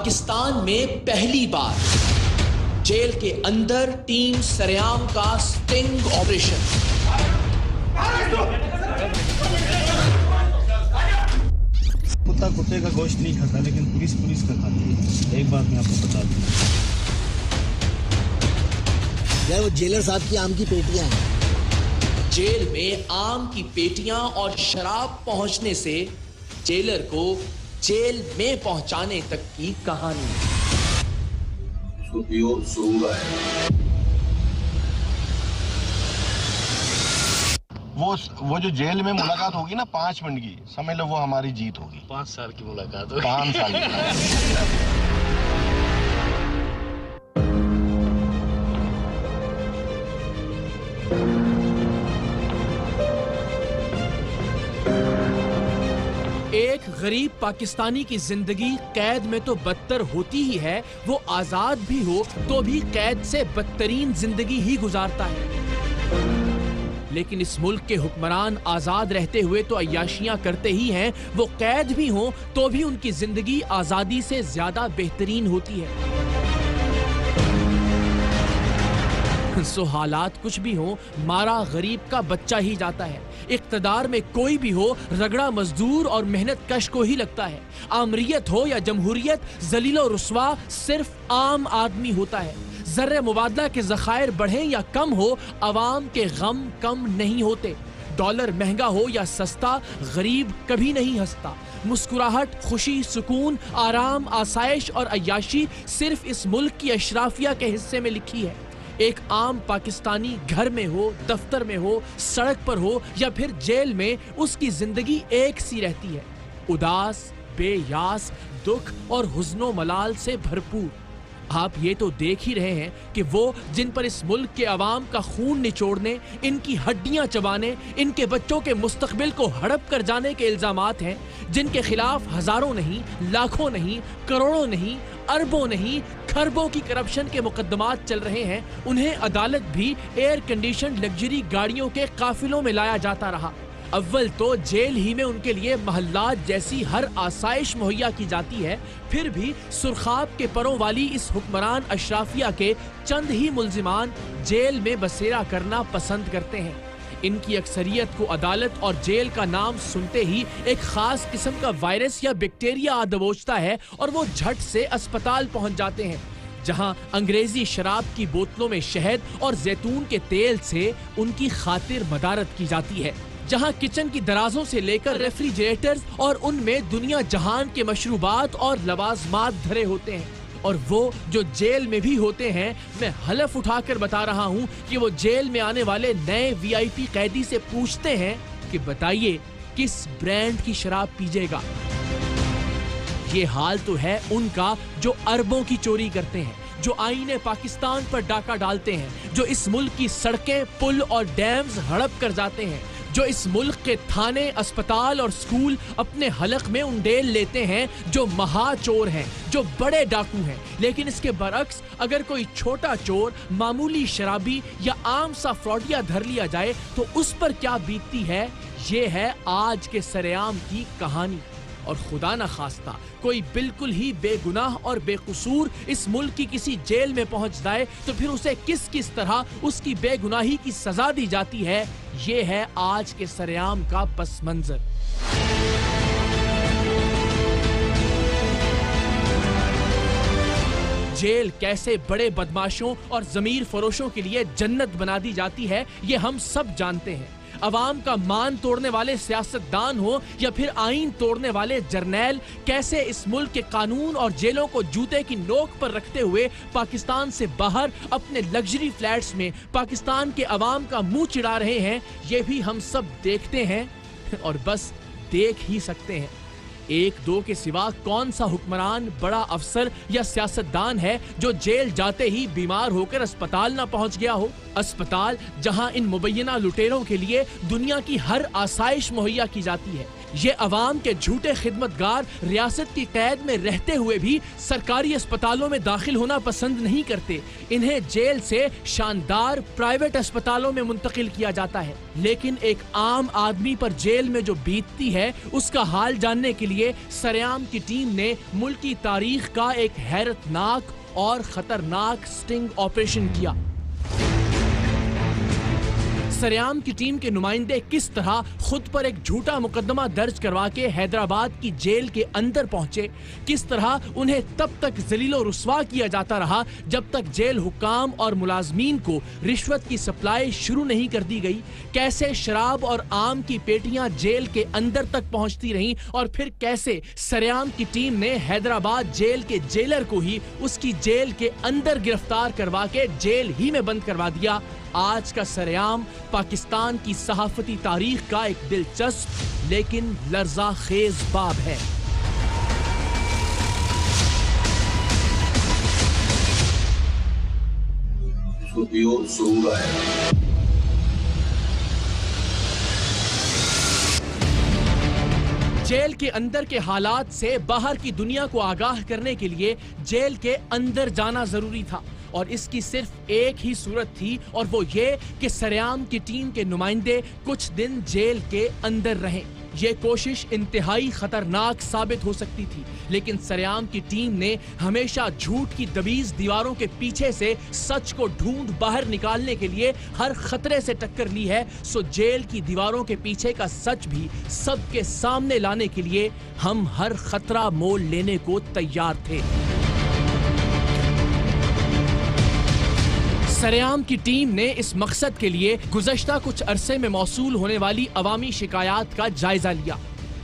पाकिस्तान में पहली बार जेल के अंदर टीम सरेआम का स्टिंग ऑपरेशन। कुत्ता कुत्ते का गोश्त नहीं खाता, लेकिन पुलिस का खाती है। एक बात मैं आपको बता दूं, यार वो जेलर साहब की आम की पेटियां हैं। जेल में आम की पेटियां और शराब पहुंचने से जेलर को जेल में पहुंचाने तक की कहानी। वो जो जेल में मुलाकात होगी ना 5 मिनट की, समझ लो वो हमारी जीत होगी। 5 साल की मुलाकात होगी। 5 साल की। एक गरीब पाकिस्तानी की जिंदगी कैद में तो बदतर होती ही है, वो आजाद भी हो तो भी कैद से बदतरीन जिंदगी ही गुजारता है। लेकिन इस मुल्क के हुक्मरान आजाद रहते हुए तो अय्याशियां करते ही हैं, वो कैद भी हों तो भी उनकी जिंदगी आजादी से ज्यादा बेहतरीन होती है। सो हालात कुछ भी हो, मारा गरीब का बच्चा ही जाता है। इक्तदार में कोई भी हो, रगड़ा मजदूर और मेहनत कश को ही लगता है। आमरीयत हो या जमहूरियत, जलीलो रुस्वा सिर्फ आम आदमी होता है। जर्रे मुबादला के ज़खायर बढ़े या कम हो, अवाम के गम कम नहीं होते। डॉलर महंगा हो या सस्ता, गरीब कभी नहीं हंसता। मुस्कुराहट, खुशी, सुकून, आराम, आसाइश और अय्याशी सिर्फ इस मुल्क की अशराफिया के हिस्से में लिखी है। एक आम पाकिस्तानी घर में हो, दफ्तर में हो, सड़क पर हो या फिर जेल में, उसकी जिंदगी एक सी रहती है, उदास, बेयास, दुख और हुज़्नो मलाल से भरपूर। आप ये तो देख ही रहे हैं कि वो जिन पर इस मुल्क के अवाम का खून निचोड़ने, इनकी हड्डियां चबाने, इनके बच्चों के मुस्तकबिल को हड़प कर जाने के इल्जामात हैं, जिनके खिलाफ हजारों नहीं, लाखों नहीं, करोड़ों नहीं, अरबों नहीं, खरबों की करप्शन के मुकदमात चल रहे हैं, उन्हें अदालत भी एयर कंडीशन लग्जरी गाड़ियों के काफिलों में लाया जाता रहा। अव्वल तो जेल ही में उनके लिए महल्लात जैसी हर आसाइश मुहैया की जाती है, फिर भी सुरखाब के परों वाली इस हुक्मरान अशराफिया के चंद ही मुल्जिमान जेल में बसेरा करना पसंद करते हैं। इनकी अक्सरियत को अदालत और जेल का नाम सुनते ही एक खास किस्म का वायरस या बैक्टीरिया आ दबोचता है और वो झट से अस्पताल पहुंच जाते हैं, जहां अंग्रेजी शराब की बोतलों में शहद और जैतून के तेल से उनकी खातिर मदारत की जाती है, जहां किचन की दराजों से लेकर रेफ्रिजरेटर्स और उनमें दुनिया जहान के मशरूबात और लवाजमात धरे होते हैं। और वो जो जेल में भी होते हैं, मैं हलफ उठाकर बता रहा हूं कि वो जेल में आने वाले नए वीआईपी कैदी से पूछते हैं कि बताइए किस ब्रांड की शराब पीजिएगा। ये हाल तो है उनका जो अरबों की चोरी करते हैं, जो आईने पाकिस्तान पर डाका डालते हैं, जो इस मुल्क की सड़कें, पुल और डैम्स हड़प कर जाते हैं, जो इस मुल्क के थाने, अस्पताल और स्कूल अपने हलक में उंडेल लेते हैं, जो महाचोर हैं, जो बड़े डाकू हैं। लेकिन इसके बरक्स अगर कोई छोटा चोर, मामूली शराबी या आम सा फ्रॉडिया धर लिया जाए तो उस पर क्या बीतती है, ये है आज के सरेआम की कहानी। और खुदा न खास्ता कोई बिल्कुल ही बेगुनाह और बेकसूर इस मुल्क की किसी जेल में पहुंच जाए तो फिर उसे किस किस तरह उसकी बेगुनाही की सजा दी जाती है, ये है आज के सरेआम का पस मंजर। जेल कैसे बड़े बदमाशों और जमीर फरोशों के लिए जन्नत बना दी जाती है, ये हम सब जानते हैं। अवाम का मान तोड़ने वाले सियासतदान हो या फिर आईन तोड़ने वाले जर्नैल, कैसे इस मुल्क के कानून और जेलों को जूते की नोक पर रखते हुए पाकिस्तान से बाहर अपने लग्जरी फ्लैट्स में पाकिस्तान के अवाम का मुंह चिढ़ा रहे हैं, ये भी हम सब देखते हैं और बस देख ही सकते हैं। एक दो के सिवा कौन सा हुक्मरान, बड़ा अफसर या सियासतदान है जो जेल जाते ही बीमार होकर अस्पताल ना पहुंच गया हो? अस्पताल जहां इन मुबैना लुटेरों के लिए दुनिया की हर आसाइश मुहैया की जाती है, ये अवाम के झूठे खिदमतगार रियासत की कैद में रहते हुए भी सरकारी अस्पतालों में दाखिल होना पसंद नहीं करते। इन्हें जेल से शानदार प्राइवेट अस्पतालों में मुंतकिल किया जाता है। लेकिन एक आम आदमी पर जेल में जो बीतती है उसका हाल जानने के लिए सरेआम की टीम ने मुल्क की तारीख का एक हैरतनाक और खतरनाक स्टिंग ऑपरेशन किया। सरेआम की टीम के नुमाइंदे किस तरह खुद पर एक झूठा मुकदमा दर्ज करवा के हैदराबाद की जेल के अंदर पहुंचे, किस तरह उन्हें तब तक जलीलो रुस्वा किया जाता रहा जब तक जेल हुक्काम और मुलाजमीन को रिश्वत की सप्लाई शुरू नहीं कर दी गई, कैसे शराब और आम की पेटियां जेल के अंदर तक पहुंचती रहीं और फिर कैसे सरेआम की टीम ने हैदराबाद जेल के जेलर को ही उसकी जेल के अंदर गिरफ्तार करवा के जेल ही में बंद करवा दिया। आज का सरेआम पाकिस्तान की सहाफती तारीख का एक दिलचस्प लेकिन लर्जा खेज बाब है। जेल के अंदर के हालात से बाहर की दुनिया को आगाह करने के लिए जेल के अंदर जाना जरूरी था और इसकी सिर्फ एक ही सूरत थी और वो ये कि सरेआम की टीम के नुमाइंदे कुछ दिन जेल के अंदर रहें। ये कोशिश इंतहाई खतरनाक साबित हो सकती थी, लेकिन सरेआम की टीम ने हमेशा झूठ की दबीज दीवारों के पीछे से सच को ढूंढ बाहर निकालने के लिए हर खतरे से टक्कर ली है। सो जेल की दीवारों के पीछे का सच भी सबके सामने लाने के लिए हम हर खतरा मोल लेने को तैयार थे। सरेआम की टीम ने इस मकसद के लिए गुज़श्ता कुछ अरसे में मौसूल होने वाली अवामी शिकायत का जायजा लिया।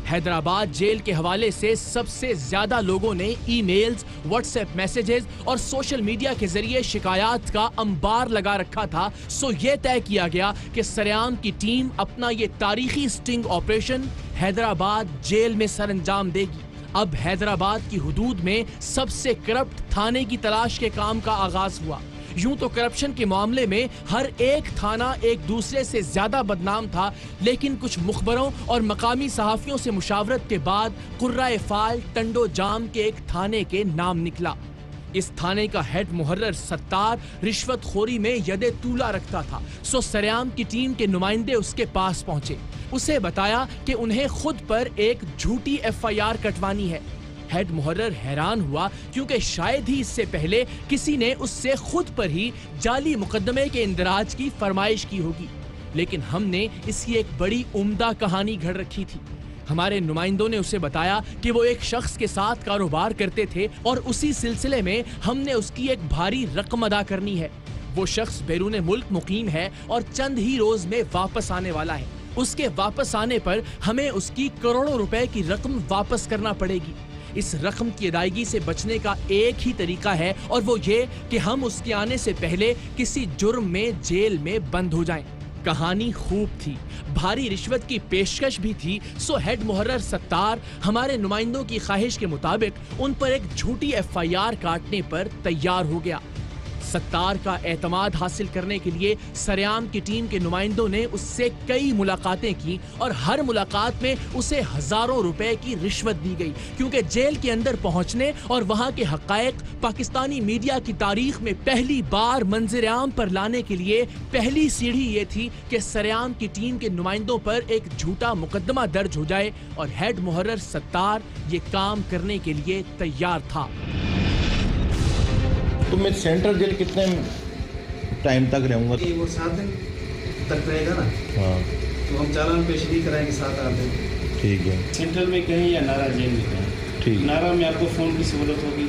हैदराबाद जेल के हवाले से सबसे ज्यादा लोगों ने ईमेल्स, व्हाट्सएप मैसेजेस और सोशल मीडिया के जरिए शिकायत का अंबार लगा रखा था। सो ये तय किया गया कि सरेआम की टीम अपना ये तारीखी स्टिंग ऑपरेशन हैदराबाद जेल में सरअंजाम देगी। अब हैदराबाद की हुदूद में सबसे करप्ट थाने की तलाश के काम का आगाज हुआ। यूं तो करप्शन के मामले में हर एक थाना एक दूसरे से ज्यादा बदनाम था, लेकिन कुछ मुखबरों और मकामी सहाफियों से मुशावरत के बाद कुर्राए फाल टंडो जाम के एक थाने के नाम निकला। इस थाने का हेड मुहर्रर सत्तार रिश्वतखोरी में यदे तूला रखता था। सो सरेआम की टीम के नुमाइंदे उसके पास पहुंचे। उसे बताया कि उन्हें खुद पर एक झूठी FIR कटवानी है। हेड मुहर्रर हैरान हुआ क्योंकि शायद ही इससे पहले किसी ने उससे खुद पर ही जाली मुकदमे के इंदराज की फरमाइश की होगी, लेकिन हमने इसकी एक बड़ी उम्दा कहानी घड़ रखी थी। हमारे नुमाइंदों ने उसे बताया कि वो एक शख्स के साथ कारोबार करते थे और उसी सिलसिले में हमने उसकी एक भारी रकम अदा करनी है। वो शख्स बैरून मुल्क मुकीम है और चंद ही रोज में वापस आने वाला है। उसके वापस आने पर हमें उसकी करोड़ों रुपए की रकम वापस करना पड़ेगी। इस रकम की अदायगी से बचने का एक ही तरीका है और वो ये कि हम उसके आने से पहले किसी जुर्म में जेल में बंद हो जाएं। कहानी खूब थी, भारी रिश्वत की पेशकश भी थी। सो हेड मुहर्रर सत्तार हमारे नुमाइंदों की ख्वाहिश के मुताबिक उन पर एक झूठी FIR काटने पर तैयार हो गया। सत्तार का एतमाद हासिल करने के लिए सरेआम की टीम के नुमाइंदों ने उससे कई मुलाकातें की और हर मुलाकात में उसे हजारों रुपए की रिश्वत दी गई, क्योंकि जेल के अंदर पहुंचने और वहां के हकायक पाकिस्तानी मीडिया की तारीख में पहली बार मंजर-ए-आम पर लाने के लिए पहली सीढ़ी ये थी कि सरेआम की टीम के नुमाइंदों पर एक झूठा मुकदमा दर्ज हो जाए और हेड मुहर्रर सत्तार ये काम करने के लिए तैयार था। तो मैं सेंट्रल जेल कितने टाइम तक रहूँगा? वो 7 दिन तक रहेगा ना। हाँ तो हम चालान पेश नहीं कराएंगे 7-8 दिन। ठीक है। सेंट्रल में कहीं या नारा जेल में कहीं। ठीक। नारा में आपको फ़ोन की सहूलत होगी,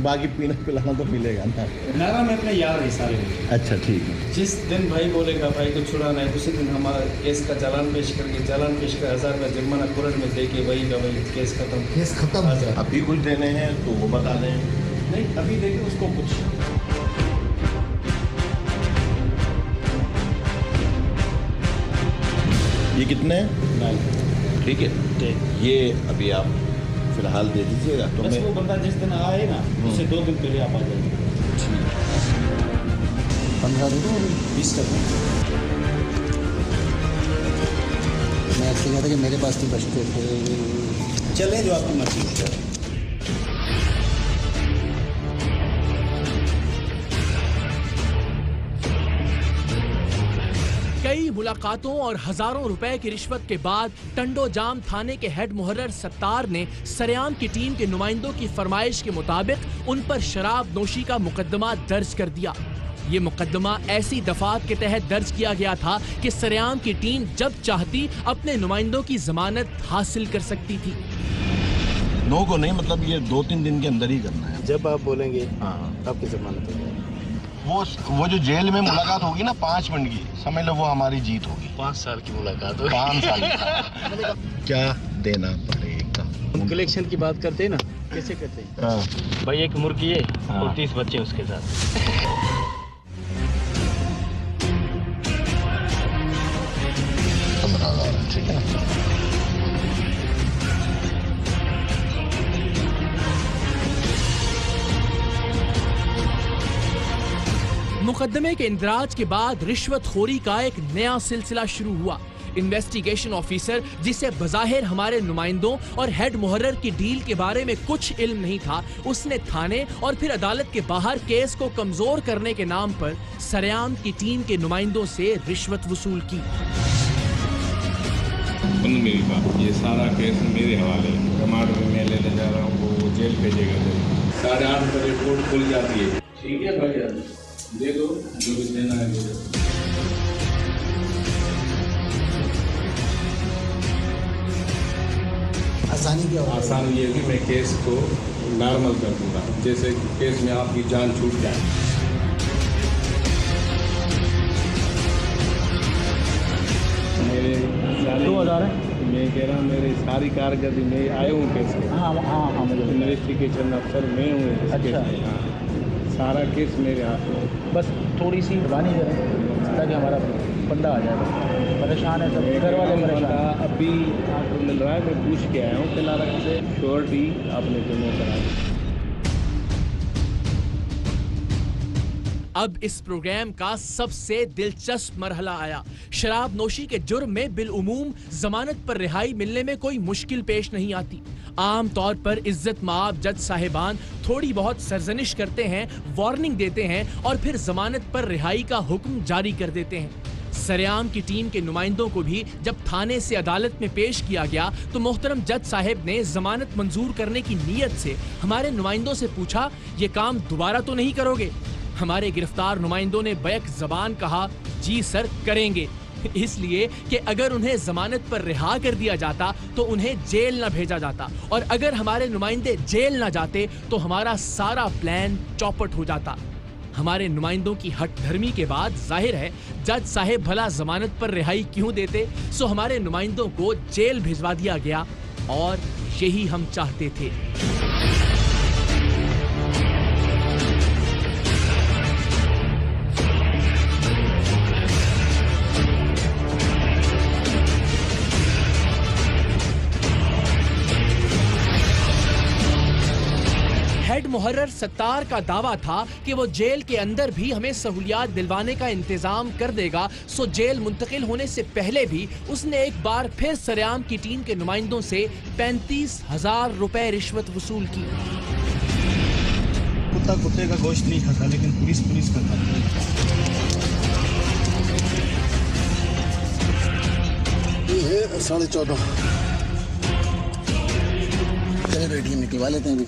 बाकी पीना पिलाना तो मिलेगा ना। नारा में अपने यार है सारे। अच्छा ठीक है। जिस दिन भाई बोलेगा भाई को छुड़ाना है, उसी दिन हमारा केस का चालान पेश करके चालान पेश कर 1000 का जुर्माना कोर्ट में दे के वही का वही केस खत्म। केस खत्म। अभी कुछ देने हैं तो वो बता दें। नहीं अभी देखिए उसको कुछ। ये कितने हैं? नहीं ठीक है, ये अभी आप फिलहाल दे दीजिएगा। तो बस मैं वो बंदा जिस दिन आए ना उससे 2 दिन पहले आप आ जाएंगे। 15 दिन 20 तक। तो कहता कि मेरे पास नहीं बचते थे। चले जो आपकी मर्जी है। कई मुलाकातों और हजारों रुपए की रिश्वत के बाद टंडोजाम थाने के हेड मुहर्रर सत्तार ने सरेआम की टीम के नुमाइंदों की फरमाइश के मुताबिक उन पर शराब नोशी का मुकदमा दर्ज कर दिया। ये मुकदमा ऐसी दफात के तहत दर्ज किया गया था कि सरेआम की टीम जब चाहती अपने नुमाइंदों की जमानत हासिल कर सकती थी। नो को नहीं, मतलब ये 2-3 दिन के अंदर ही करना है। जब आप बोलेंगे हाँ, आपकी जमानत हो जाएगी। वो जो जेल में मुलाकात होगी ना 5 मिनट की, समझ लो वो हमारी जीत होगी। 5 साल की मुलाकात हो। 5 साल की। क्या देना पड़ेगा? हम कलेक्शन की बात करते हैं ना, कैसे करते हैं? भाई एक मुर्गी है और 30 बच्चे उसके साथ। 15,000, ठीक है। मुकदमे के इंदराज के बाद रिश्वतखोरी का एक नया सिलसिला शुरू हुआ। इन्वेस्टिगेशन ऑफिसर, जिसे बज़ाहिर हमारे नुमाइंदों और हेड मुहर्रर की डील के बारे में कुछ इल्म नहीं था, उसने थाने और फिर अदालत के बाहर केस को कमजोर करने के नाम पर सरेआम की टीम के नुमाइंदों से रिश्वत वसूल की। मेरी बात, ये सारा केस मेरे हवाले है। रिमांड में मैं लेने जा रहा हूँ, वो जेल भेजेगा। 8:30 बजे कोर्ट खुल जाती है। ठीक है भैया, दे दो जो भी देना है दे दो। आसानी क्या होगी? आसान ये कि मैं केस को नॉर्मल कर दूंगा, जैसे केस में आपकी जान छूट जाए। मेरे 2000 है, मैं कह रहा हूँ मेरी सारी कारकर्दगी में आए हूँ केस के। हाँ, मुझे इन्वेस्टिगेशन अफसर मैं हूँ इस केस में। हाँ, सारा केस मेरे हाथ में। बस थोड़ी सी जबानी करें ताकि हमारा बंदा आ जाए। परेशान है सब, घर वाले परेशान। अभी आपको मिल रहा है, मैं पूछ के आया हूँ फिलहाल से, श्योरिटी आपने जमा करा दी। अब इस प्रोग्राम का सबसे दिलचस्प मरहला आया। शराब नोशी के जुर्म में बिलउमूम जमानत पर रिहाई मिलने में कोई मुश्किल पेश नहीं आती। आम तौर पर इज्जत माब जज साहिबान थोड़ी बहुत सरजनिश करते हैं, वार्निंग देते हैं और फिर जमानत पर रिहाई का हुक्म जारी कर देते हैं। सरेआम की टीम के नुमाइंदों को भी जब थाने से अदालत में पेश किया गया तो मोहतरम जज साहिब ने जमानत मंजूर करने की नीयत से हमारे नुमाइंदों से पूछा, ये काम दोबारा तो नहीं करोगे? हमारे गिरफ्तार नुमाइंदों ने बैक जबान कहा, जी सर करेंगे, इसलिए कि अगर उन्हें जमानत पर रिहा कर दिया जाता तो उन्हें जेल न भेजा जाता, और अगर हमारे नुमाइंदे जेल न जाते तो हमारा सारा प्लान चौपट हो जाता। हमारे नुमाइंदों की हट धर्मी के बाद जाहिर है जज साहेब भला जमानत पर रिहाई क्यों देते, सो हमारे नुमाइंदों को जेल भिजवा दिया गया, और यही हम चाहते थे। हेड मुहर्रर सत्तार का दावा था कि वो जेल के अंदर भी हमें सहूलियात दिलवाने का इंतजाम कर देगा, सो जेल मुंतकिल होने से पहले भी उसने एक बार फिर सरेआम की टीम के नुमाइंदों से 35,000 रुपए रिश्वत वसूल की। कुत्ता कुत्ते का गोश्त नहीं खाता, लेकिन पुलिस का खाता है। ये है 14.5। चले बेटी निकलवा लेते हैं अभी।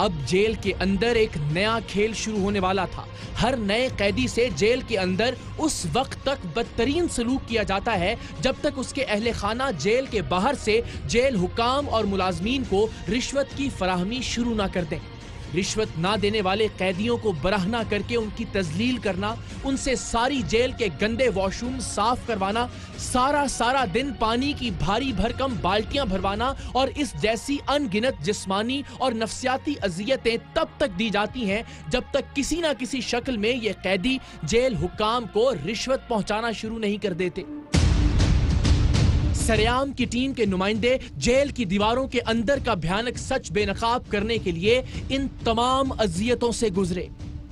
अब जेल के अंदर एक नया खेल शुरू होने वाला था। हर नए कैदी से जेल के अंदर उस वक्त तक बदतरीन सलूक किया जाता है जब तक उसके अहले खाना जेल के बाहर से जेल हुकाम और मुलाजमीन को रिश्वत की फराहमी शुरू ना कर दें। रिश्वत ना देने वाले कैदियों को बराहना करके उनकी तजलील करना, उनसे सारी जेल के गंदे वॉशरूम साफ करवाना, सारा दिन पानी की भारी भरकम बाल्टियां भरवाना, और इस जैसी अनगिनत जिस्मानी और नफ्सियाती अजियतें तब तक दी जाती हैं जब तक किसी ना किसी शक्ल में ये कैदी जेल हुकाम को रिश्वत पहुंचाना शुरू नहीं कर देते। सरेआम की टीम के नुमाइंदे जेल की दीवारों के अंदर का भयानक सच बेनकाब करने के लिए इन तमाम अजियतों से गुजरे,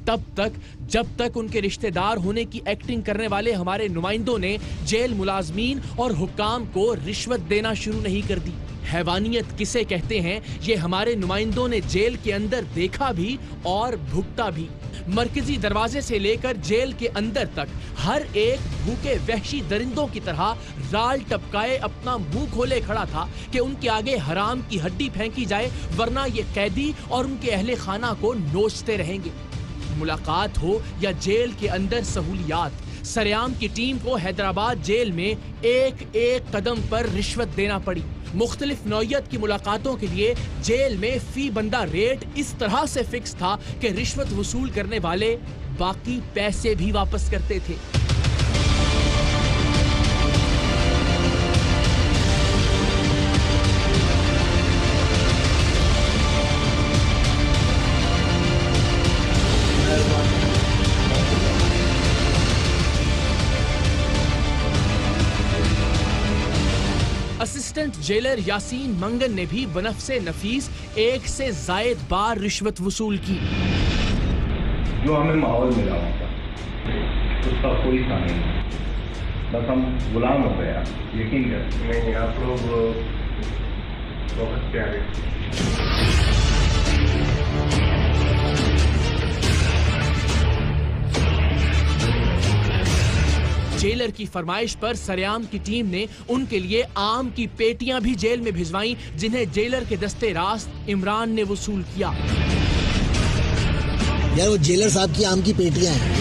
तब तक जब तक उनके रिश्तेदार होने की एक्टिंग करने वाले हमारे नुमाइंदों ने जेल मुलाजमीन और हुक्काम को रिश्वत देना शुरू नहीं कर दी। हैवानियत किसे कहते हैं, ये हमारे नुमाइंदों ने जेल के अंदर देखा भी और भुगता भी। मरकजी दरवाजे से लेकर जेल के अंदर तक हर एक भूखे वहशी दरिंदों की तरह राल टपकाए अपना मुंह खोले खड़ा था कि उनके आगे हराम की हड्डी फेंकी जाए, वरना ये कैदी और उनके अहले खाना को नोचते रहेंगे। मुलाकात हो या जेल के अंदर सहूलियात, सरेआम की टीम को हैदराबाद जेल में एक एक कदम पर रिश्वत देना पड़ी। मुख्तलिफ नौयत की मुलाकातों के लिए जेल में फी बंदा रेट इस तरह से फिक्स था कि रिश्वत वसूल करने वाले बाकी पैसे भी वापस करते थे। असिस्टेंट जेलर यासीन मंगन ने भी बनफ़से नफीस एक से जायद बार रिश्वत वसूल की। जो हमें माहौल मिला होता उसका कोई था नहीं, बस हम गुलाम हो गया। यकीन कर नहीं, आप लोग बहुत प्यारे। जेलर की फरमाइश पर सरेआम की टीम ने उनके लिए आम की पेटियां भी जेल में भिजवाईं, जिन्हें जेलर के दस्ते रास्त इमरान ने वसूल किया। यार वो जेलर साहब की आम की पेटियां हैं।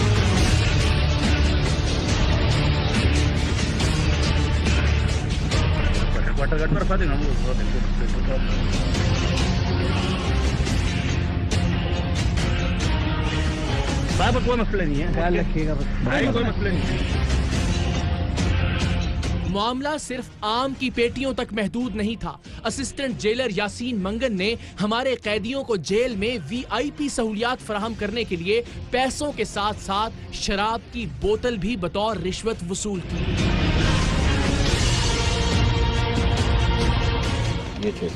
कोई मसला नहीं है, ख्याल रखिएगा भाई, कोई मसला नहीं है। मामला सिर्फ आम की पेटियों तक महदूद नहीं था। असिस्टेंट जेलर यासीन मंगन ने हमारे कैदियों को जेल में VIP सहूलियात फराहम करने के लिए पैसों के साथ साथ शराब की बोतल भी बतौर रिश्वत वसूल की। ये चेक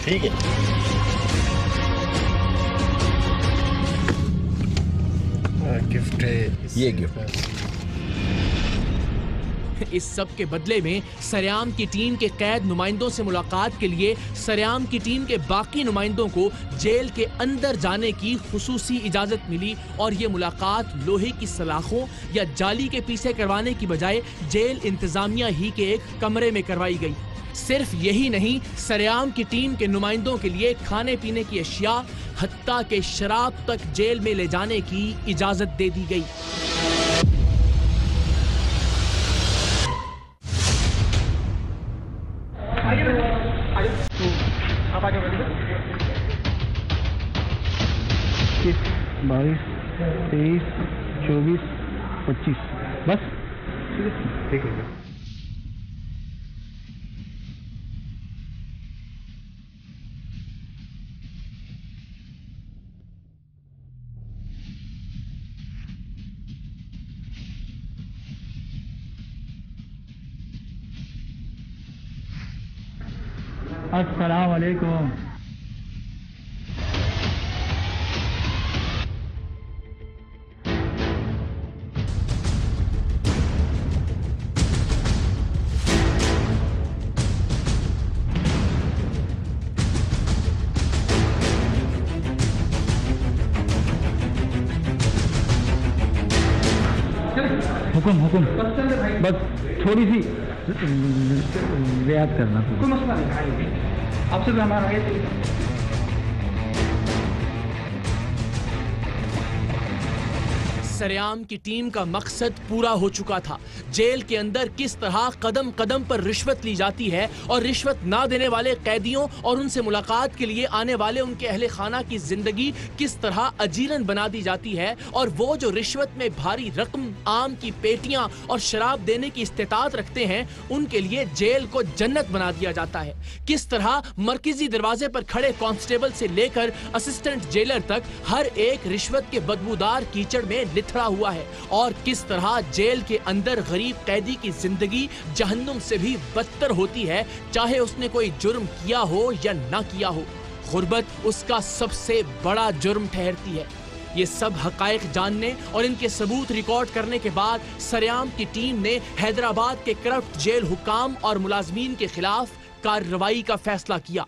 ठीक है। गिफ्ट है, ये गिफ्ट। इस सब के बदले में सरेआम की टीम के कैद नुमाइंदों से मुलाकात के लिए सरेआम की टीम के बाकी नुमाइंदों को जेल के अंदर जाने की खुसूसी इजाजत मिली और ये मुलाकात लोहे की सलाखों या जाली के पीछे करवाने की बजाय जेल इंतजामिया ही के एक कमरे में करवाई गई। सिर्फ यही नहीं, सरेआम की टीम के नुमाइंदों के लिए खाने पीने की अशिया हत्ता के शराब तक जेल में ले जाने की इजाजत दे दी गई। आप आगे बढ़िए। 22, 23, 24, 25 बस ठीक है। अस्सलाम वालेकुम। हुकुम हुकुम, बस थोड़ी सी रियायत करना। कोई मसला नहीं, आपसे भी हमारा है। सरेआम की टीम का मकसद पूरा हो चुका था। जेल के अंदर किस तरह कदम कदम पर रिश्वत ली जाती है और रिश्वत ना देने वाले कैदियों और उनसे मुलाकात के लिए आने वाले उनके अहले खाना की जिंदगी किस तरह अजीरन बना दी जाती है, और वो जो रिश्वत में भारी रकम, आम की पेटियां और शराब देने की इस्तेताअत रखते हैं, उनके लिए जेल को जन्नत बना दिया जाता है। किस तरह मरकजी दरवाजे पर खड़े कांस्टेबल से लेकर असिस्टेंट जेलर तक हर एक रिश्वत के बदबूदार कीचड़ में बिखरा हुआ है और किस तरह जेल के अंदर गरीब कैदी की जिंदगी जहन्नुम से भी बदतर होती है, चाहे उसने कोई जुर्म किया हो या ना किया हो। गुर्बत उसका सबसे बड़ा जुर्म ठहरती है। ये सब हकायक जानने और इनके सबूत रिकॉर्ड करने के बाद सरेआम की टीम ने हैदराबाद के करप्ट जेल हुकाम और मुलाजमीन के खिलाफ कार्रवाई का फैसला किया।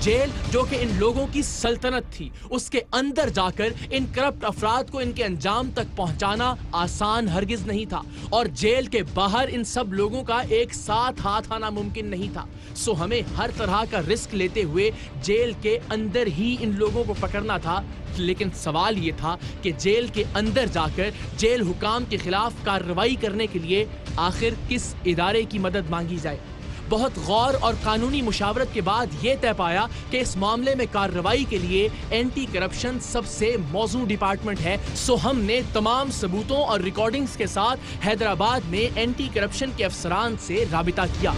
जेल जो कि इन लोगों की सल्तनत थी, उसके अंदर जाकर इन करप्ट अफराद को इनके अंजाम तक पहुंचाना आसान हरगिज नहीं था और जेल के बाहर इन सब लोगों का एक साथ हाथ आना मुमकिन नहीं था। सो हमें हर तरह का रिस्क लेते हुए जेल के अंदर ही इन लोगों को पकड़ना था। लेकिन सवाल ये था कि जेल के अंदर जाकर जेल हुकाम के खिलाफ कार्रवाई करने के लिए आखिर किस इदारे की मदद मांगी जाए। बहुत गौर और कानूनी मुशावरत के बाद यह तय पाया कि इस मामले में कार्रवाई के लिए एंटी करप्शन सबसे मौजूद डिपार्टमेंट है। सो हमने तमाम सबूतों और रिकॉर्डिंग्स के साथ हैदराबाद में एंटी करप्शन के अफसरान से राबिता किया।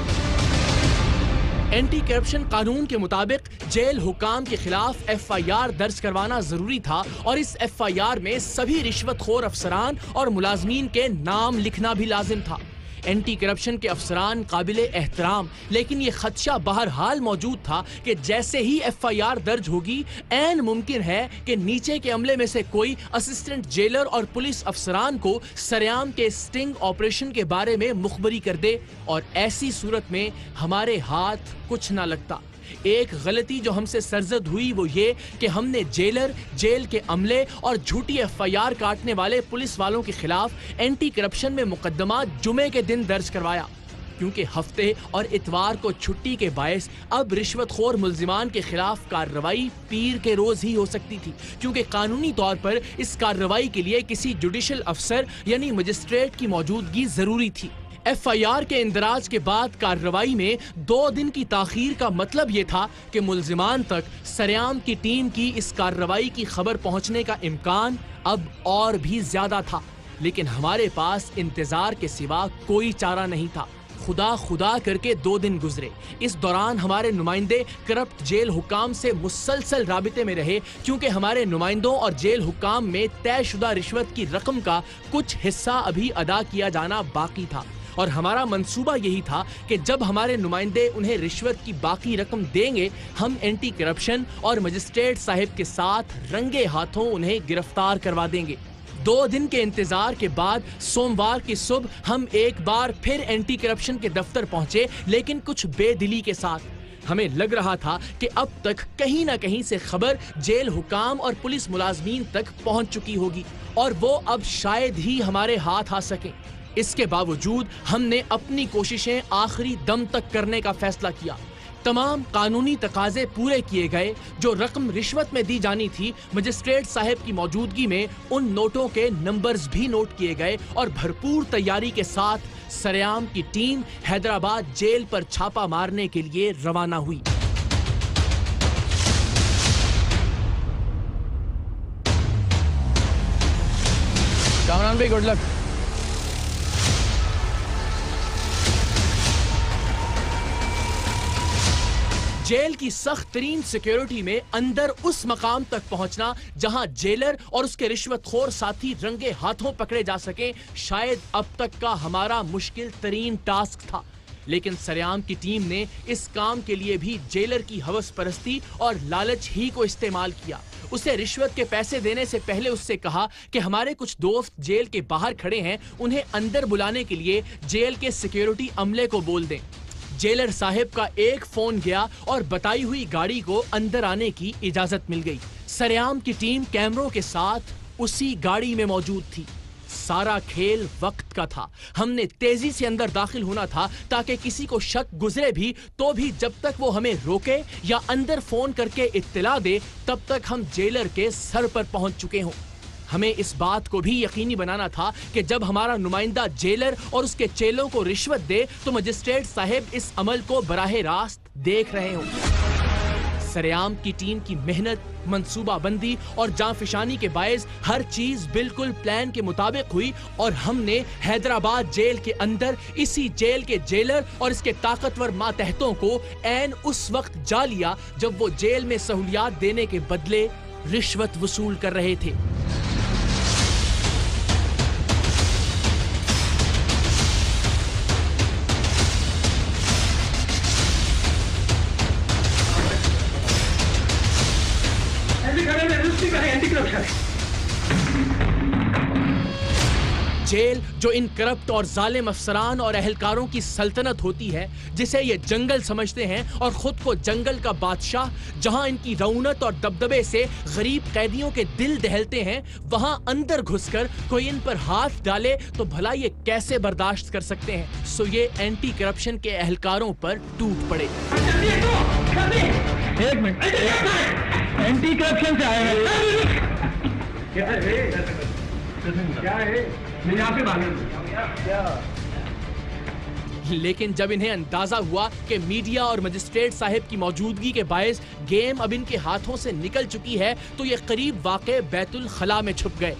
एंटी करप्शन कानून के मुताबिक जेल हुकाम के खिलाफ FIR दर्ज करवाना जरूरी था और इस FIR में सभी रिश्वतखोर अफसरान और मुलाजमीन के नाम लिखना भी लाजिम था। एंटी करप्शन के अफसरान काबिले एहतराम, लेकिन ये खदशा बहरहाल मौजूद था कि जैसे ही FIR दर्ज होगी ऐन मुमकिन है कि नीचे के अमले में से कोई असिस्टेंट जेलर और पुलिस अफसरान को सरेआम के स्टिंग ऑपरेशन के बारे में मुखबरी कर दे और ऐसी सूरत में हमारे हाथ कुछ ना लगता। एक गलती जो हमसे सरजद हुई वो ये कि हमने जेलर, जेल के अमले और झूठी FIR काटने वाले पुलिस वालों के खिलाफ एंटी करप्शन में मुकदमा जुमे के दिन दर्ज करवाया, क्योंकि हफ्ते और इतवार को छुट्टी के बायस अब रिश्वतखोर मुल्जिमान के खिलाफ कार्रवाई पीर के रोज ही हो सकती थी, क्योंकि कानूनी तौर पर इस कार्रवाई के लिए किसी जुडिशल अफसर यानी मजिस्ट्रेट की मौजूदगी जरूरी थी। FIR के इंदराज के बाद कार्रवाई में 2 दिन की ताखीर का मतलब ये था कि मुल्जिमान तक सरेआम की टीम की इस कार्रवाई की खबर पहुंचने का इम्कान अब और भी ज्यादा था। लेकिन हमारे पास इंतजार के सिवा कोई चारा नहीं था। खुदा खुदा करके 2 दिन गुजरे। इस दौरान हमारे नुमाइंदे करप्ट जेल हुकाम से मुसलसल राबिते में रहे, क्योंकि हमारे नुमाइंदों और जेल हुकाम में तयशुदा रिश्वत की रकम का कुछ हिस्सा अभी अदा किया जाना बाकी था और हमारा मंसूबा यही था कि जब हमारे नुमाइंदे उन्हें रिश्वत की बाकी रकम देंगे, हम एंटी करप्शन और मजिस्ट्रेट साहिब के साथ रंगे हाथों उन्हें गिरफ्तार करवा देंगे। 2 दिन के इंतजार के बाद सोमवार की सुबह हम एक बार फिर एंटी करप्शन के दफ्तर पहुंचे, लेकिन कुछ बेदिली के साथ। हमें लग रहा था कि अब तक कहीं ना कहीं से खबर जेल हुकाम और पुलिस मुलाजमीन तक पहुंच चुकी होगी और वो अब शायद ही हमारे हाथ आ सके। इसके बावजूद हमने अपनी कोशिशें आखिरी दम तक करने का फैसला किया। तमाम कानूनी तकाजे पूरे किए गए। जो रकम रिश्वत में दी जानी थी, मजिस्ट्रेट साहब की मौजूदगी में उन नोटों के नंबर्स भी नोट किए गए और भरपूर तैयारी के साथ सरेआम की टीम हैदराबाद जेल पर छापा मारने के लिए रवाना हुई। कामरान भाई, गुड लक। जेल की सख्त तरीन सिक्योरिटी में अंदर उस मकाम तक पहुंचना जहां जेलर और उसके रिश्वतखोर साथी रंगे हाथों पकड़े जा सके, शायद अब तक का हमारा मुश्किल तरीन टास्क था। लेकिन सरेआम की टीम ने इस काम के लिए भी जेलर की हवस परस्ती और लालच ही को इस्तेमाल किया। उसे रिश्वत के पैसे देने से पहले उससे कहा कि हमारे कुछ दोस्त जेल के बाहर खड़े हैं, उन्हें अंदर बुलाने के लिए जेल के सिक्योरिटी अमले को बोल दें। जेलर साहब का एक फोन गया और बताई हुई गाड़ी को अंदर आने की इजाजत मिल गई। सरेआम की टीम कैमरों के साथ उसी गाड़ी में मौजूद थी। सारा खेल वक्त का था। हमने तेजी से अंदर दाखिल होना था ताकि किसी को शक गुजरे भी तो भी जब तक वो हमें रोके या अंदर फोन करके इत्तला दे, तब तक हम जेलर के सर पर पहुंच चुके हों। हमें इस बात को भी यकीनी बनाना था कि जब हमारा नुमाइंदा जेलर और उसके चेलों को रिश्वत दे तो मजिस्ट्रेट साहब इस अमल को बराह रास्त देख रहे हों। सरेआम की टीम की मेहनत, मंसूबाबंदी और जांफिशानी के बायस हर चीज बिल्कुल प्लान के मुताबिक हुई और हमने हैदराबाद जेल के अंदर इसी जेल के जेलर और इसके ताकतवर मातहतों को ऐन उस वक्त जा लिया जब वो जेल में सहूलियात देने के बदले रिश्वत वसूल कर रहे थे। जेल जो इन करप्ट और जालिम अफसरान और अहलकारों की सल्तनत होती है, जिसे ये जंगल समझते हैं और खुद को जंगल का बादशाह, जहां इनकी रौनक और दबदबे से गरीब कैदियों के दिल दहलते हैं, वहां अंदर घुसकर कोई इन पर हाथ डाले तो भला ये कैसे बर्दाश्त कर सकते हैं। सो ये एंटी करप्शन के अहलकारों पर टूट पड़े। एक मिनट, एंटी करप्शन से आए हैं। क्या है? मैं यहाँ पे लेकिन जब इन्हें अंदाजा हुआ कि मीडिया और मजिस्ट्रेट साहिब की मौजूदगी के बायस गेम अब इनके हाथों से निकल चुकी है, तो ये करीब वाक़े बैतुल खला में छुप गए।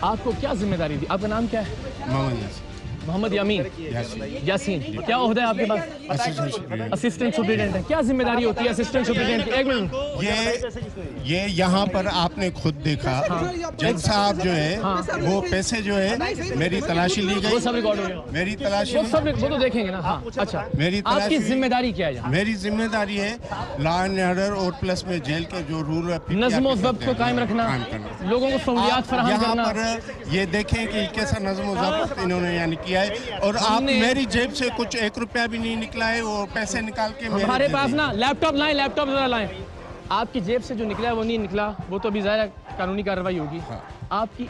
आपको क्या जिम्मेदारी दी? आपका नाम क्या है? मोहम्मद यामीन यासीन। क्या ओहदा है आपके पास? असिस्टेंट सुपरिटेंडेंट है। क्या जिम्मेदारी होती है असिस्टेंट सुपरिटेंडेंट की? एक मिनट, ये यहाँ पर आपने खुद देखा, जज साहब जो है वो पैसे जो है मेरी तलाशी ली गई, वो सब रिकॉर्ड हो गया। मेरी तलाशी वो तो देखेंगे ना। हाँ, अच्छा, मेरी आपकी जिम्मेदारी क्या है? मेरी जिम्मेदारी है लॉ एंड ऑर्डर और प्लस में जेल के जो रूल नज़्म ज़ब्त को कायम रखना, लोगों को सहूलियात फराहम करना। पर ये देखें कि कैसा नज़्म ज़ब्त इन्होंने यानी किया है, और आप मेरी जेब से कुछ 1 रुपया भी नहीं निकला है, वो पैसे निकाल के हमारे पास ना लैपटॉप लाएं, लैपटॉप जरा लाएं। आपकी जेब से जो निकला है वो नहीं निकला, वो तो अभी ज़ाहिर कानूनी कार्रवाई होगी। हाँ। आपकी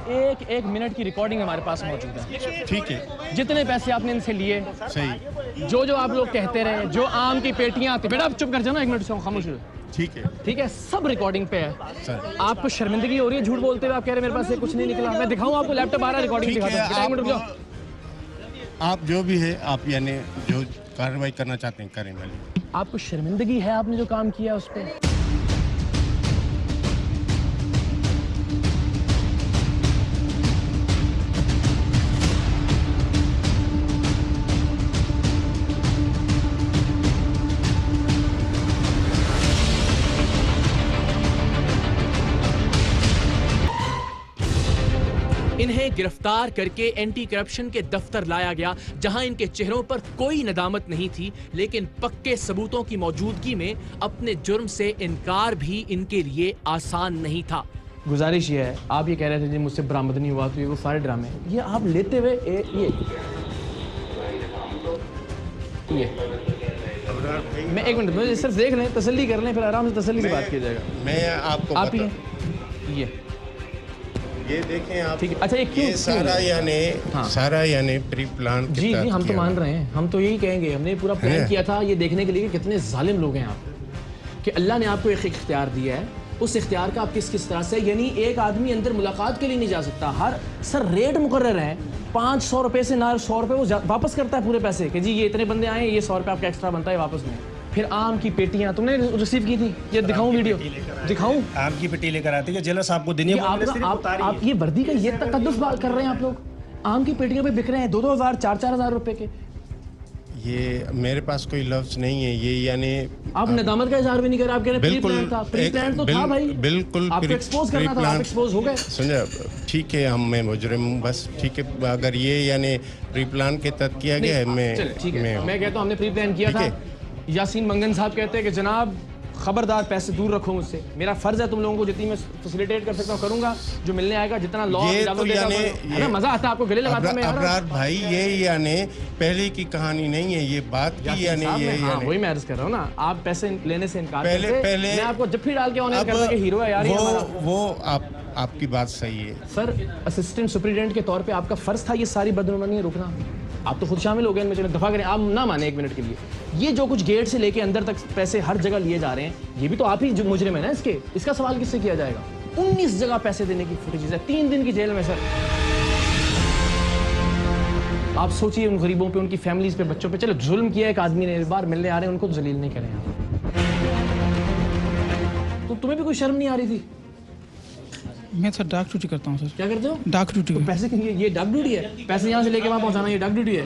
एक मिनट की रिकॉर्डिंग हमारे पास मौजूद है। ठीक है। जितने पैसे आपने इनसे लिए, सही, जो आप लोग कहते रहे, जो आम की पेटियां आती, बेटा आप चुप कर जाना, 1 मिनट से खामोश हो। ठीक है, सब रिकॉर्डिंग पे है सर। आपको शर्मिंदगी हो रही है झूठ बोलते हुए? आप कह रहे मेरे पास से कुछ नहीं निकला। मैं दिखाऊं आपको? लैपटॉप आ रहा है, रिकॉर्डिंग दिखाता हूं। आप जो भी है, आप यानी जो कार्रवाई करना चाहते हैं करें। आपको शर्मिंदगी है आपने जो काम किया उस पर? इन्हें गिरफ्तार करके एंटी करप्शन के दफ्तर लाया गया, जहां इनके चेहरों पर कोई नदामत नहीं थी, लेकिन पक्के सबूतों की मौजूदगी में अपने जुर्म से इनकार भी इनके लिए आसान नहीं था। गुजारिश ये है, आप ये कह रहे थे जी मुझसे बरामद नहीं हुआ, तो ये वो सारे ड्रामे ये आप लेते हुए ये मैं 1 मिनट मुझे सिर्फ देख लें, तसल्ली कर लें, फिर आराम से तसल्ली की बात की जाएगा। मैं आपको आप ये देखें आप। ठीक है, अच्छा ये सारा यानी प्री प्लान जी हम तो मान रहे हैं, हम तो यही कहेंगे, हमने पूरा प्लान किया था ये देखने के लिए कि कितने जालिम लोग हैं आप, कि अल्लाह ने आपको एक इख्तियार दिया है, उस इख्तियार का आप किस तरह से, यानी एक आदमी अंदर मुलाकात के लिए नहीं जा सकता, हर सर रेट मुकर्रर है, 500 रुपये से ना 100 रुपये वो वापस करता है पूरे पैसे, कि जी ये इतने बंदे आए, ये 100 रुपये आपका एक्स्ट्रा बनता है वापस में। फिर आम की पेटियां तुमने रिसीव की थी, ये दिखाऊं वीडियो, दिखाऊं? आम की पेटी लेकर आते हैं जेलर साहब को देनी है। आप ये वर्दी का ये तकद्दुस बात कर रहे हैं आप लोग, आम की पेटियां पे बिक रहे हैं 2-2 हज़ार 4-4 हज़ार रुपए के। ये मेरे पास कोई लफ्ज नहीं है, ये यानी आप नदामत का इजहार भी नहीं कर रहे, आप कह रहे प्री प्लान था, प्री प्लान तो था भाई, बिल्कुल आपको एक्सपोज करना था, आप एक्सपोज हो गए। सुनिए, ठीक है, हम मैं मुजरिम हूं बस, ठीक है, अगर ये यानी प्री प्लान के तहत किया गया है, मैं कहता हूं हमने प्री प्लान किया था। यासीन मंगन साहब कहते हैं कि जनाब खबरदार पैसे दूर रखो मुझसे, मेरा फर्ज है तुम लोगों को जितनी मैं फैसिलिटेट कर सकता हूँ करूंगा, जो मिलने आएगा जितना लॉ देगा, मजा आता है आपको गले लगाता मैं। अबरार भाई ये यानी पहले की कहानी नहीं है, ये बात की यानी ये वही मैं अर्ज कर रहा हूँ ना, आप पैसे लेने से इनकार पहले मैं आपको जफ्फी डाल के ऑनर करता कि हीरो है यार वो आपकी बात सही है सर। असिस्टेंट सुपरिटेंडेंट के तौर पे आपका फर्ज था ये सारी बदनुमानी रोकना, आप तो खुद शामिल हो गए इनमें, चलो दफा करें, आप ना माने 1 मिनट के लिए। ये जो कुछ गेट से लेके अंदर तक पैसे हर जगह लिए जा रहे हैं, ये भी तो आप ही जो मुजरिम है ना इसके, इसका सवाल किससे किया जाएगा? 19 जगह पैसे देने की फुटेज है, 3 दिन की जेल में सर। आप सोचिए उन गरीबों पे, उनकी फैमिलीज पे, बच्चों पे। चलो जुल्म किया एक आदमी ने, बार मिलने आ रहे हैं, उनको तो जलील नहीं करें आप। तो तुम्हें भी कोई शर्म नहीं आ रही थी? मैं सर डाक ड्यूटी करता हूँ सर। क्या करते हो? डाक ड्यूटी। तो पैसे ये डाक ड्यूटी है? पैसे यहाँ से लेके वहाँ पहुँचाना ये डाक ड्यूटी है?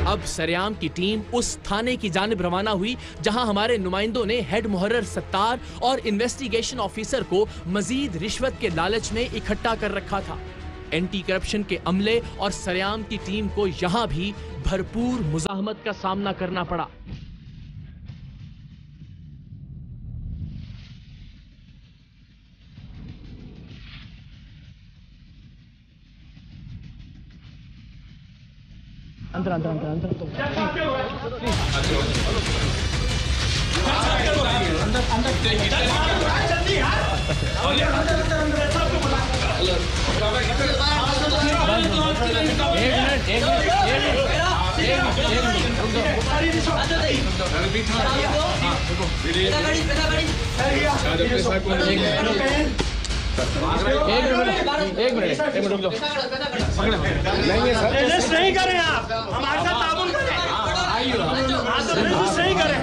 अब सरेआम की टीम उस थाने की जानिब रवाना हुई जहां हमारे नुमाइंदों ने हेड मुहर्रर सत्तार और इन्वेस्टिगेशन ऑफिसर को मजीद रिश्वत के लालच में इकट्ठा कर रखा था। एंटी करप्शन के अमले और सरेआम की टीम को यहां भी भरपूर मुजाहमत का सामना करना पड़ा। अंदर अंदर अंदर अंदर एक मिनट रुक जाओ। नहीं करें आप, हमारे साथ ताबून करें, नहीं करें।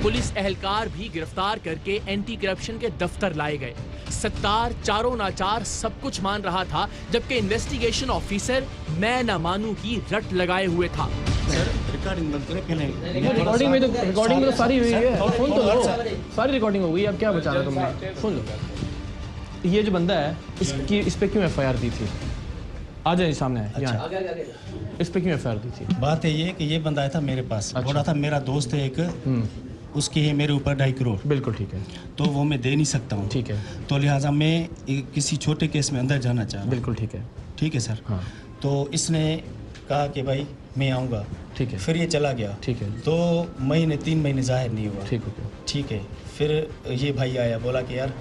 पुलिस एहलकार भी गिरफ्तार करके एंटी करप्शन के दफ्तर लाए गए। सत्तार चारों नाचार सब कुछ मान रहा था, जबकि इन्वेस्टिगेशन ऑफिसर मैं ना मानू की रट लगाए हुए था। रिकॉर्डिंग बंद करें पहले। रिकॉर्डिंग में तो सारी हुई है, सुन तो लो, सारी रिकॉर्डिंग हो गई। अब क्या बचा रहा तुमने? सुन लो, ये जो बंदा है इसकी इस पे क्यों FIR दी थी? आ जाए सामने है। अच्छा। इस पे क्यों FIR दी थी? बात है ये कि ये बंदा आया था मेरे पास, बोला था मेरा दोस्त है एक, उसकी है मेरे ऊपर 2.5 करोड़। बिल्कुल ठीक है। तो वो मैं दे नहीं सकता हूँ। ठीक है। तो लिहाजा मैं किसी छोटे केस में अंदर जाना चाह रहा हूँ। बिल्कुल ठीक है। ठीक है सर। हाँ। तो इसने कहा कि भाई मैं आऊँगा। ठीक है। फिर ये चला गया। ठीक है। 2 महीने 3 महीने जाहिर नहीं हुआ। ठीक है। ठीक है। फिर ये भाई आया, बोला कि यार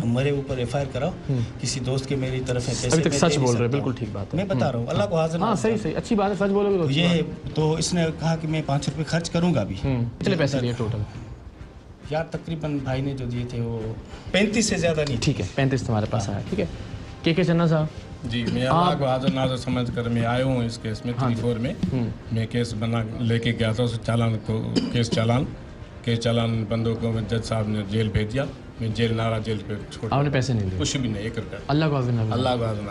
मेरे ऊपर FIR कराओ, किसी दोस्त के मेरी तरफ है पैसे। अभी तक सच बोल रहे, बिल्कुल ठीक बात है। मैं बता रहा हूँ, अल्लाह को हाजिर। हाँ सही सही, अच्छी बात है, सच बोलोगे तो ये है। तो इसने कहा कि मैं 5 रुपये खर्च करूँगा अभी। कितने पैसे लिए टोटल? यार तकरीबन भाई ने जो दिए थे वो 35 से ज़्यादा नहीं। ठीक है, 35 तुम्हारे पास आया। ठीक है। के चन्ना साहब जी, मैं अल्लाह को हाजिर नाज़र समझ कर मैं आया हूँ इस केस में 3-4 में। मैं केस बना लेके गया था, उस चालान को, केस चालान बंदों को जज साहब ने जेल भेज दिया। मैं जेल नारा जेल पे छोड़। आपने पैसे नहीं लिए? कुछ भी नहीं, 1 रुपया। अल्लाह को हाजिर अल्लाह को हाजिर।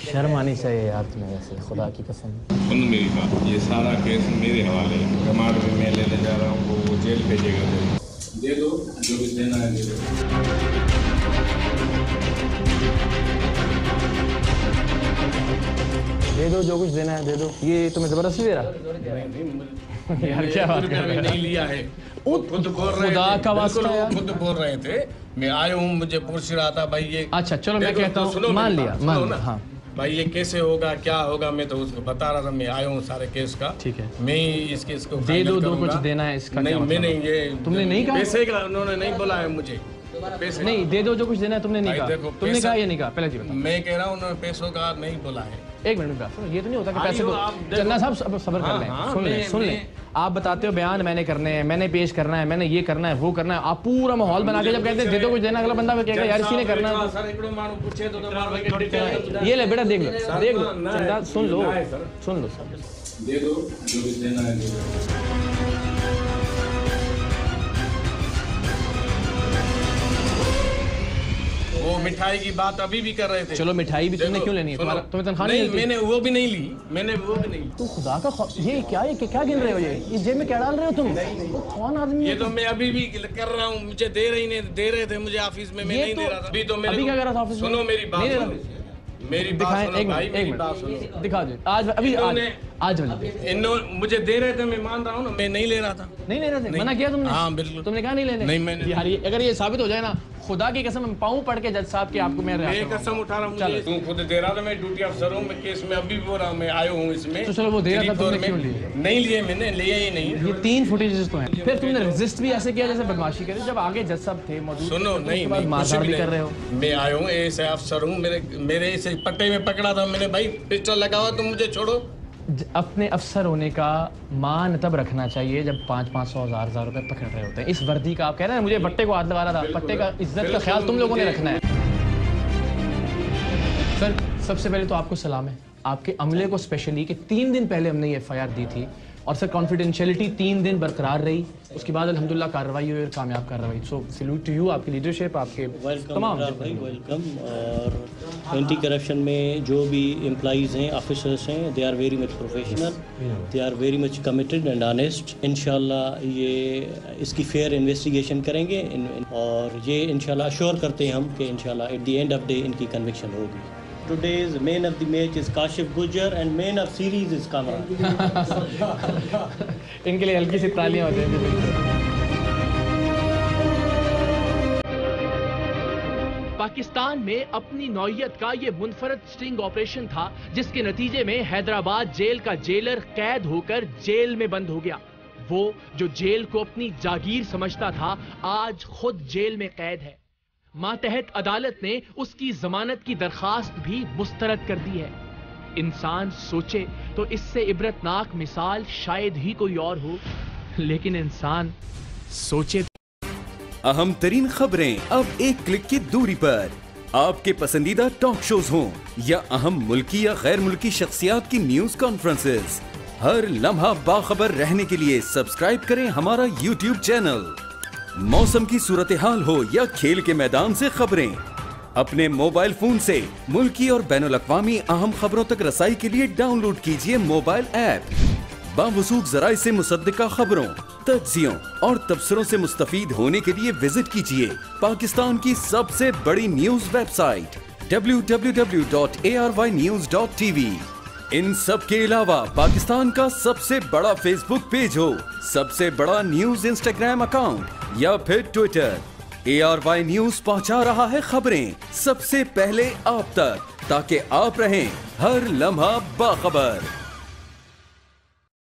शर्म आनी चाहिए यार तुम्हें, वैसे खुदा की कसम। सुन मेरी बात, ये सारा केस मेरे हवाले है। रिमांड में मैं लेने जा रहा हूँ, वो जेल भेजेगा। दे दो जो भी देना है, दे दो। दे दो जो कुछ देना है दे दो। ये तुम्हें जबरदस्ती दे रहा? यार क्या बात कर रहे हो? नहीं लिया है, खुद बोल रहे थे, खुद बोल रहे थे। मैं आया हूँ, मुझे पूछ रहा था भाई ये। अच्छा चलो मैं कहता हूँ, मान लिया। हाँ भाई ये कैसे होगा, क्या होगा, मैं तो उसको बता रहा था। मैं आया हूँ सारे केस का। ठीक है। मैं इस केस को दे दो, जो कुछ देना है इसका। नहीं मैंने ये तुमने नहीं कहा? पैसे का उन्होंने नहीं बोला है मुझे। पैसे नहीं, दे दो जो कुछ देना है, तुमने नहीं कहा। तुमने कहा ये नहीं कहा? पहले जी बताओ। मैं कह रहा हूँ उन्होंने पैसों का नहीं बोला है। 1 मिनट बात सुनो, ये तो नहीं होता कि पैसे को। चन्ना साहब सब्र कर लें, सुन लें। आप बताते हो बयान मैंने करने हैं, मैंने पेश करना है, मैंने ये करना है, वो करना है। आप पूरा माहौल बना के जब कहते हैं दे दो कुछ देना, अगला बंदा कहेगा यार इसी ने करना है। ये ले बेटा, देख लो चंदा, सुन लो। दे दो जो भी देना है, दे दो। वो मिठाई की बात अभी भी कर रहे थे। चलो मिठाई भी तुमने क्यों लेनी है? तुम्हें तनख्वाह नहीं मिलती? मैंने वो भी नहीं ली, मैंने वो भी नहीं ली। तो खुदा का ये क्या गिन रहे हो? ये जेब में क्या डाल रहे हो तुम? तो कौन आदमी? ये तो मैं अभी भी कर रहा हूँ, मुझे दे रहे थे मुझे ऑफिस में, मैं नहीं दे रहा था। अभी तो मेरे, अभी क्या कर रहा था ऑफिस में? सुनो मेरी बात, मेरी दिखाएं। एक मिनट दिखा दो आज, अभी आज इन्होंने मुझे दे रहे थे, मैं मान रहा हूँ ना, मैं नहीं ले रहा था। नहीं ले रहे थे? मना किया तुमने? हाँ बिल्कुल। तुमने कहा नहीं लेने? नहीं मैंने। यार अगर ये साबित हो जाए ना, खुदा की कसम पाऊं पड़ के जज साहब के आपको मैं कसम उठा रहा हूँ, तू खुद दे रहा था, मैं ड्यूटी अफसर हूँ, मैं केस में अभी भी हो रहा हूँ, मैं आया हूँ इसमें। तो चलो वो दे रहा था, तुमने क्यों लिए? नहीं लिए मैंने, लिया ही नहीं। ये 3 फुटेजेस तो हैं। फिर तुमने रेजिस्ट भी ऐसे किया जैसे बदमाशी करे, जब आगे जज साहब थे मौजूद। सुनो, नहीं मारधाड़ भी कर रहे हो। मैं आया हूँ, ऐसे अफसर हूँ, मेरे इसे पट्टे में पकड़ा था मैंने, भाई पिस्टल लगा हुआ, तुम मुझे छोड़ो। अपने अफसर होने का मान तब रखना चाहिए जब 500-500 हज़ार रुपए पकड़ रहे होते हैं। इस वर्दी का आप कह रहे हैं मुझे पट्टे को हाथ लगा रहा था, पट्टे का इज्जत का ख्याल तुम लोगों ने रखना है। सर सबसे पहले तो आपको सलाम है, आपके अमले को स्पेशली कि 3 दिन पहले हमने ये FIR दी थी और सर कॉन्फिडेंशियलिटी 3 दिन बरकरार रही, उसके बाद अल्हम्दुलिल्लाह कार्रवाई हुई और कामयाब कार्रवाई। सो सैल्यूट टू यू, आपकी लीडरशिप, आपके तमाम भाई वेलकम। और एंटी करप्शन में जो भी एम्प्लॉइज़ हैं, ऑफिसर्स हैं, they are very much professional, they are very much committed and honest. इंशाल्लाह ये इसकी फेयर इन्वेस्टिगेशन करेंगे और ये इंशाल्लाह अश्योर करते हैं हम कि इंशाल्लाह at the end of day इनकी कन्विक्शन होगी। Today's man of the match is Kashif Gujjar and man of series is Kamran. इनके लिए हल्की सी तालियां हो जाएंगी। पाकिस्तान में अपनी नौयत का ये मुनफरद स्टिंग ऑपरेशन था जिसके नतीजे में हैदराबाद जेल का जेलर कैद होकर जेल में बंद हो गया। वो जो जेल को अपनी जागीर समझता था आज खुद जेल में कैद है। मातहत अदालत ने उसकी जमानत की दरखास्त भी मुस्तरद कर दी है। इंसान सोचे तो इससे इबरतनाक मिसाल शायद ही कोई और हो, लेकिन इंसान सोचे। अहम तरीन खबरें अब एक क्लिक की दूरी पर। आपके पसंदीदा टॉक शोज हों या अहम मुल्की या गैर मुल्की शख्सियात की न्यूज कॉन्फ्रेंसेस, हर लम्हा बाखबर रहने के लिए सब्सक्राइब करें हमारा YouTube चैनल। मौसम की सूरत हाल हो या खेल के मैदान से खबरें, अपने मोबाइल फोन से मुल्की और बैनुल-अक़वामी अहम खबरों तक रसाई के लिए डाउनलोड कीजिए मोबाइल ऐप। बावसूख ज़राए से मुसद्दिका खबरों, तज्ज़ियों और तबसरों से मुस्तफीद होने के लिए विजिट कीजिए पाकिस्तान की सबसे बड़ी न्यूज वेबसाइट www.arYnews.tv। इन सब के अलावा पाकिस्तान का सबसे बड़ा फेसबुक पेज हो, सबसे बड़ा न्यूज इंस्टाग्राम अकाउंट या फिर ट्विटर, ARY न्यूज पहुंचा रहा है खबरें सबसे पहले आप तक, ताकि आप रहें हर लम्हा बाखबर।